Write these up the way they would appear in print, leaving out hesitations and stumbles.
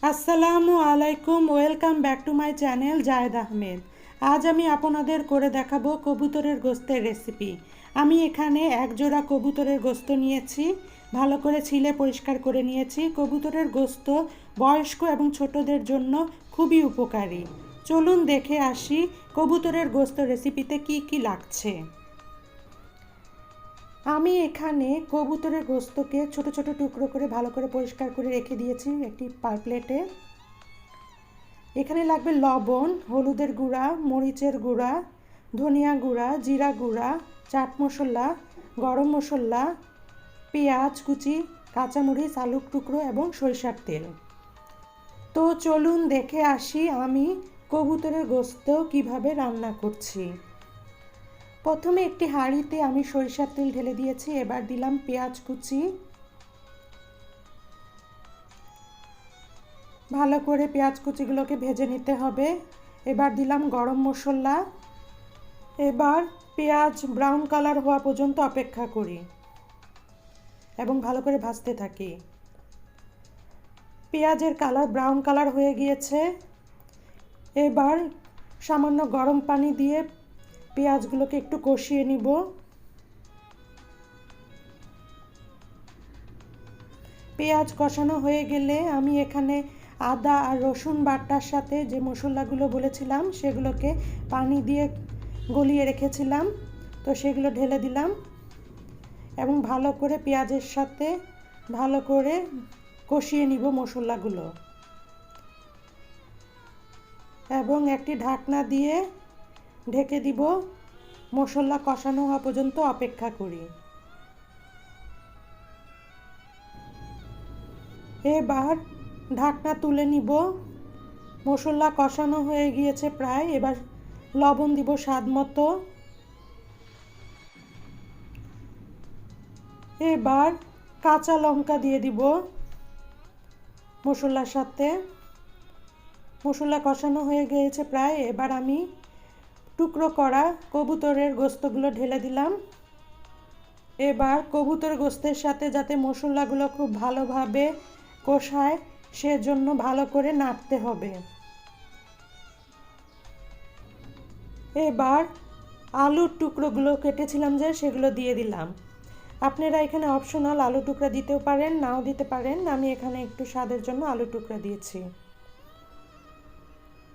আসসালামু আলাইকুম, welcome back to my channel Zayed Ahmed. আজ আমি আপনাদের করে দেখাবো কবুতরের গোস্তের রেসিপি। আমি এখানে এক জোড়া কবুতরের গোস্ত নিয়েছি, ভালো করে ছিলে পরিষ্কার করে নিয়েছি। কবুতরের গোস্ত বয়স্ক এবং ছোটদের জন্য খুবই উপকারী। চলুন দেখে আসি কবুতরের গোস্ত রেসিপিতে কি কি লাগছে। আমি এখানে কবুতরের গোস্তকে ছোট ছোট টুকরো করে ভালো করে পরিষ্কার করে রেখে দিয়েছি একটি প্লেটে। এখানে লাগবে লবণ, হলুদের গুঁড়া, মরিচের গুঁড়া, ধনিয়া গুঁড়া, জিরা গুঁড়া, চাট মশলা, গরম মশলা, পেঁয়াজ কুচি, কাঁচামরিচ, আলুর টুকরো এবং সরিষার তেল। তো চলুন দেখে আসি আমি কবুতরের গোস্ত কিভাবে রান্না করছি। প্রথমে একটি হাঁড়িতে আমি সরিষার তেল ঢেলে দিয়েছি। এবার দিলাম পেঁয়াজ কুচি, ভালো করে পেঁয়াজ কুচিগুলোকে ভেজে নিতে হবে। এবার দিলাম গরম মশলা। এবার পেঁয়াজ ব্রাউন কালার হওয়া পর্যন্ত অপেক্ষা করি এবং ভালো করে ভাজতে থাকি। পেঁয়াজের কালার ব্রাউন কালার হয়ে গিয়েছে। এবার সামান্য গরম পানি দিয়ে পেঁয়াজগুলোকে একটু কষিয়ে নিব। পেঁয়াজ কষানো হয়ে গেলে আমি এখানে আদা আর রসুন বাটার সাথে যে মশলাগুলো বলেছিলাম সেগুলোকে পানি দিয়ে গলিয়ে রেখেছিলাম, তো সেগুলো ঢেলে দিলাম এবং ভালো করে পেঁয়াজের সাথে ভালো করে কষিয়ে নিব মশলাগুলো এবং একটি ঢাকনা দিয়ে ঢেকে দিব। মশলা কষানো হওয়া পর্যন্ত অপেক্ষা করি। এবার ঢাকনা তুলে নিব। মশলা কষানো হয়ে গিয়েছে প্রায়। এবার লবণ দিব স্বাদ মতো। এবার কাঁচা লঙ্কা দিয়ে দিব মশলার সাথে। মশলা কষানো হয়ে গিয়েছে প্রায়। এবার আমি টুকরো করা কবুতরের গোস্তগুলো ঢেলে দিলাম। এবার কবুতরের গোস্তের সাথে যাতে মশলাগুলো খুব ভালোভাবে কষায় সেজন্য ভালো করে নাড়তে হবে। এবার আলুর টুকরোগুলো কেটেছিলাম যে সেগুলো দিয়ে দিলাম। আপনারা এখানে অপশনাল আলু টুকরা দিতেও পারেন, নাও দিতে পারেন। আমি এখানে একটু স্বাদের জন্য আলু টুকরা দিয়েছি।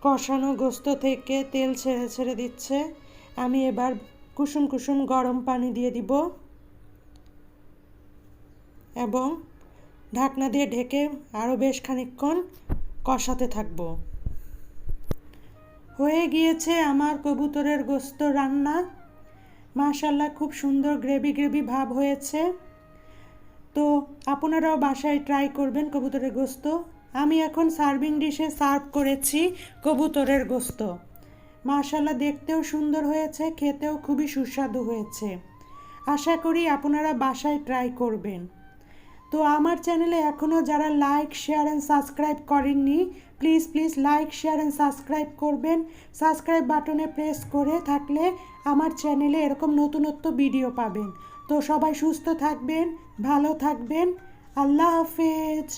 কষানো গোস্ত থেকে তেল ছেড়ে ছেড়ে দিচ্ছে। আমি এবার কুসুম কুসুম গরম পানি দিয়ে দিব এবং ঢাকনা দিয়ে ঢেকে আরও বেশ খানিকক্ষণ কষাতে থাকব। হয়ে গিয়েছে আমার কবুতরের গোস্ত রান্না। মাশাআল্লাহ, খুব সুন্দর গ্রেভি গ্রেভি ভাব হয়েছে। তো আপনারাও বাসায় ট্রাই করবেন কবুতরের গোস্ত। আমি এখন সার্ভিং ডিশে সার্ভ করেছি কবুতরের গোস্ত। মাশাআল্লাহ, দেখতেও সুন্দর হয়েছে, খেতেও খুবই সুস্বাদু হয়েছে। আশা করি আপনারা বাসায় ট্রাই করবেন। তো আমার চ্যানেলে এখনও যারা লাইক শেয়ার অ্যান্ড সাবস্ক্রাইব করেননি, please please like share and subscribe করবেন। সাবস্ক্রাইব বাটনে প্রেস করে থাকলে আমার চ্যানেলে এরকম নতুনত্ব ভিডিও পাবেন। তো সবাই সুস্থ থাকবেন, ভালো থাকবেন। আল্লাহ হাফেজ।